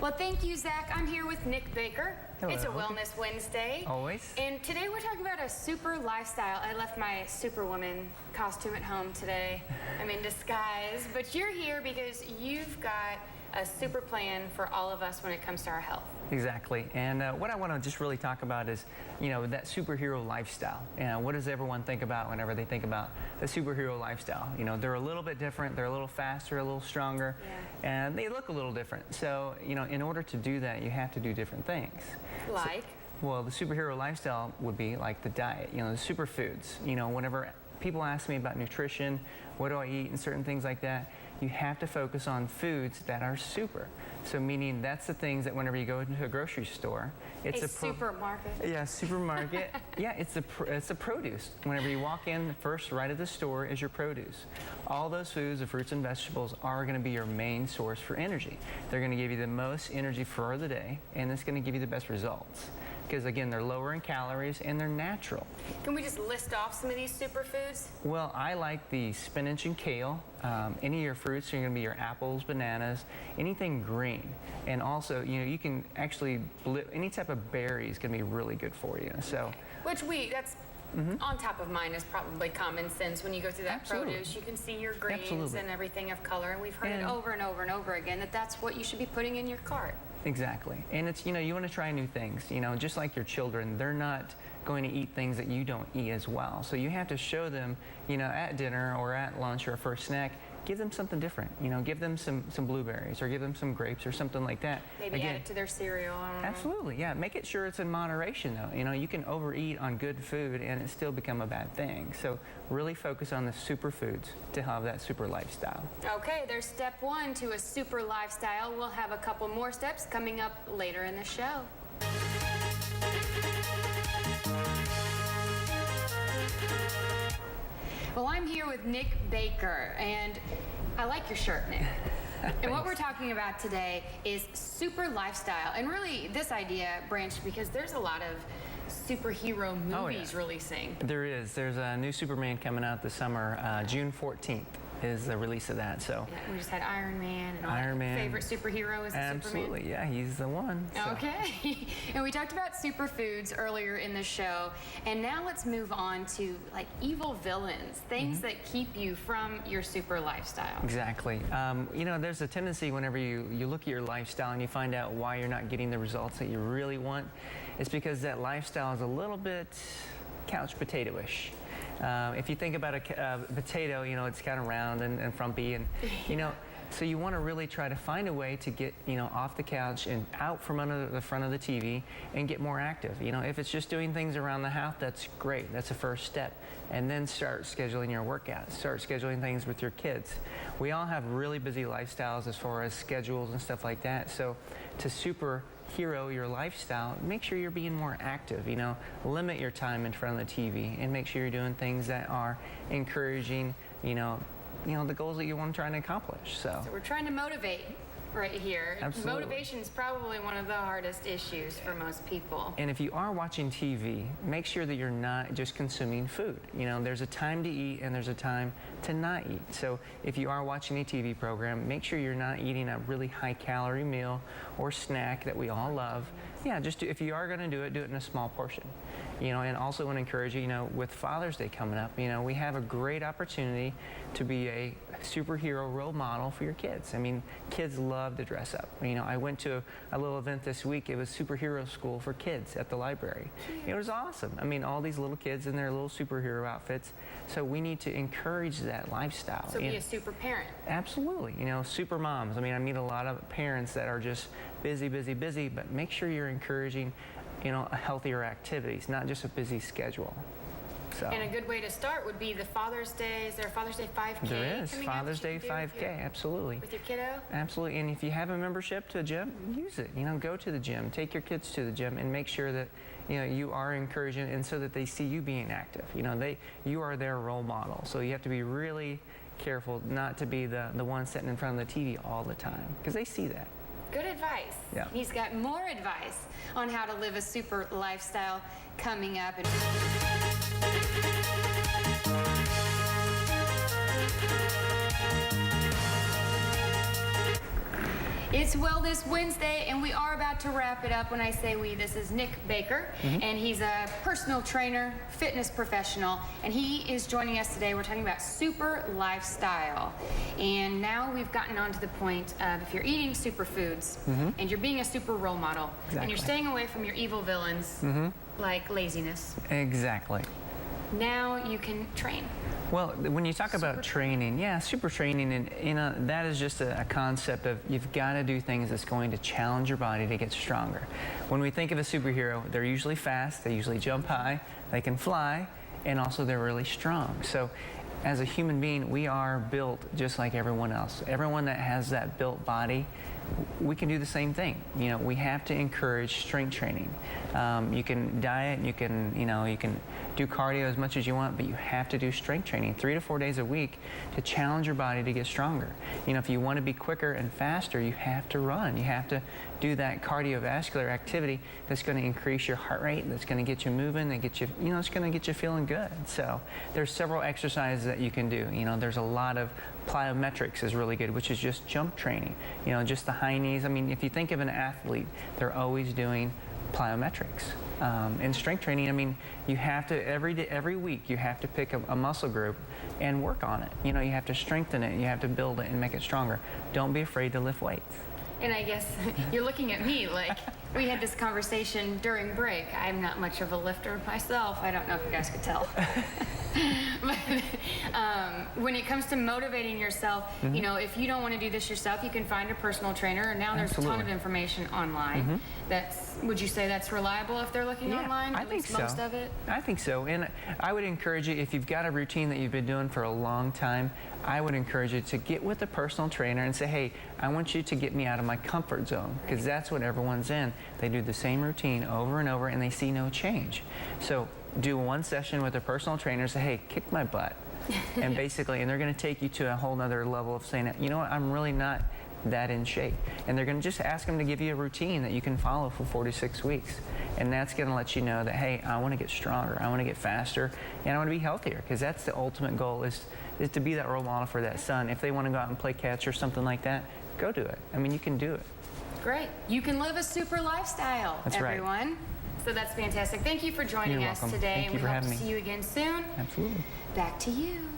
Well, thank you, Zach. I'm here with Nick Baker. Hello. It's a Wellness Wednesday. Always. And today we're talking about a super lifestyle. I left my Superwoman costume at home today. I'm in disguise. But you're here because you've got a super plan for all of us when it comes to our health. Exactly. And what I want to just really talk about is, that superhero lifestyle. What does everyone think about whenever they think about the superhero lifestyle? They're a little bit different. They're a little faster, a little stronger, and they look a little different. So, in order to do that, you have to do different things. Like? Well, the superhero lifestyle would be like the diet, the superfoods. Whenever people ask me about nutrition, what do I eat, and certain things like that, you have to focus on foods that are super. So meaning that's the things that whenever you go into a grocery store, it's a supermarket. Yeah, supermarket. Yeah, it's a produce. Whenever you walk in, first right at the store is your produce. All those foods, the fruits and vegetables, are going to be your main source for energy. They're going to give you the most energy for the day, and it's going to give you the best results. Because again, they're lower in calories and they're natural. Can we just list off some of these superfoods? Well, I like the spinach and kale. Any of your fruits are going to be your apples, bananas, anything green. And also, you can actually, any type of berry is going to be really good for you. So, which that's on top of mind is probably common sense. When you go through that produce, you can see your greens and everything of color. And we've heard it over and over and over again that that's what you should be putting in your cart. Exactly. And it's, you want to try new things. Just like your children, they're not going to eat things that you don't eat as well. So you have to show them, at dinner or at lunch or for a snack, give them something different. Give them some blueberries or give them some grapes or something like that. Maybe add it to their cereal. I don't know. Absolutely, yeah. Make it sure it's in moderation, though. You can overeat on good food and it still become a bad thing. So really focus on the superfoods to have that super lifestyle. Okay, there's step one to a super lifestyle. We'll have a couple more steps coming up later in the show. Well, I'm here with Nick Baker, and I like your shirt, Nick. And what we're talking about today is super lifestyle. And really, this idea branched because there's a lot of superhero movies releasing. There is. There's a new Superman coming out this summer, June 14th. Is the release of that. So we just had Iron Man and all Iron Man. Favorite superhero is Absolutely, Superman? Yeah, he's the one. So. Okay. And we talked about superfoods earlier in the show, and now let's move on to like evil villains, things that keep you from your super lifestyle. Exactly. There's a tendency whenever you look at your lifestyle and you find out why you're not getting the results that you really want, it's because that lifestyle is a little bit couch potato-ish. If you think about a potato, it's kind of round and frumpy, and so you want to really try to find a way to get off the couch and out from under the front of the TV and get more active. If it's just doing things around the house, that's great. That's the first step. And then start scheduling your workouts. Start scheduling things with your kids. We all have really busy lifestyles as far as schedules and stuff like that. So to superhero your lifestyle, make sure you're being more active. Limit your time in front of the TV and make sure you're doing things that are encouraging, the goals that you want to try and accomplish. So we're trying to motivate right here. Absolutely. Motivation is probably one of the hardest issues for most people. And if you are watching TV, make sure that you're not just consuming food. There's a time to eat and there's a time to not eat. So if you are watching a TV program, make sure you're not eating a really high-calorie meal or snack that we all love. Yeah, if you are going to do it in a small portion. And also want to encourage you, with Father's Day coming up, we have a great opportunity to be a superhero role model for your kids. I mean, kids love to dress up. I went to a little event this week. It was superhero school for kids at the library. It was awesome. I mean, all these little kids in their little superhero outfits. So we need to encourage that lifestyle. So be a super parent. Absolutely. Super moms. I mean, I meet a lot of parents that are just busy, but make sure you're encouraging healthier activities, not just a busy schedule. So. And a good way to start would be the Father's Day. Is there a Father's Day 5K? There is. Father's Day 5K, absolutely. With your kiddo? Absolutely. And if you have a membership to a gym, use it. Go to the gym. Take your kids to the gym and make sure that you are encouraging, and so that they see you being active. You are their role model. So you have to be really careful not to be the one sitting in front of the TV all the time, because they see that. Good advice. Yeah. He's got more advice on how to live a super lifestyle coming up. It's Wellness Wednesday, and we are about to wrap it up. When I say we, this is Nick Baker, and he's a personal trainer, fitness professional, and he is joining us today. We're talking about super lifestyle. And now we've gotten on to the point of if you're eating superfoods and you're being a super role model, and you're staying away from your evil villains like laziness. Exactly. Now you can train. Well, when you talk about training, super training, and that is just a concept of you've got to do things that's going to challenge your body to get stronger. When we think of a superhero, they're usually fast, they usually jump high, they can fly, and also they're really strong. So as a human being, we are built just like everyone else. Everyone that has that built body, we can do the same thing. You know, we have to encourage strength training. You can diet, you can do cardio as much as you want, but you have to do strength training 3 to 4 days a week to challenge your body to get stronger. You know, if you want to be quicker and faster, you have to run. You have to do that cardiovascular activity that's going to increase your heart rate, that's going to get you moving, that get you, it's going to get you feeling good. So there's several exercises that you can do. You know, there's a lot of plyometrics is really good, which is just jump training. You know, just the high knees. I mean, if you think of an athlete, they're always doing plyometrics. In strength training, I mean, you have to, every week, you have to pick a muscle group and work on it. You know, you have to strengthen it, you have to build it and make it stronger. Don't be afraid to lift weights. And I guess you're looking at me like we had this conversation during break. I'm not much of a lifter myself. I don't know if you guys could tell. But when it comes to motivating yourself, you know, if you don't want to do this yourself, you can find a personal trainer. And now there's a ton of information online. Would you say that's reliable if they're looking online? I think so. Most of it? I think so. And I would encourage you, if you've got a routine that you've been doing for a long time, I would encourage you to get with a personal trainer and say, hey, I want you to get me out of my comfort zone, because that's what everyone's in. They do the same routine over and over and they see no change. So do one session with a personal trainer, say, hey, kick my butt. And basically, and they're going to take you to a whole nother level of saying, you know what, I'm really not that in shape. And they're going to just ask them to give you a routine that you can follow for 46 weeks. And that's going to let you know that, hey, I want to get stronger, I want to get faster, and I want to be healthier, because that's the ultimate goal, is to be that role model for that son. If they want to go out and play catch or something like that, go do it. I mean, you can do it. Great. You can live a super lifestyle, that's everyone. Right. So that's fantastic. Thank you for joining us today. Thank you for having me. We hope to see you again soon. Absolutely. Back to you.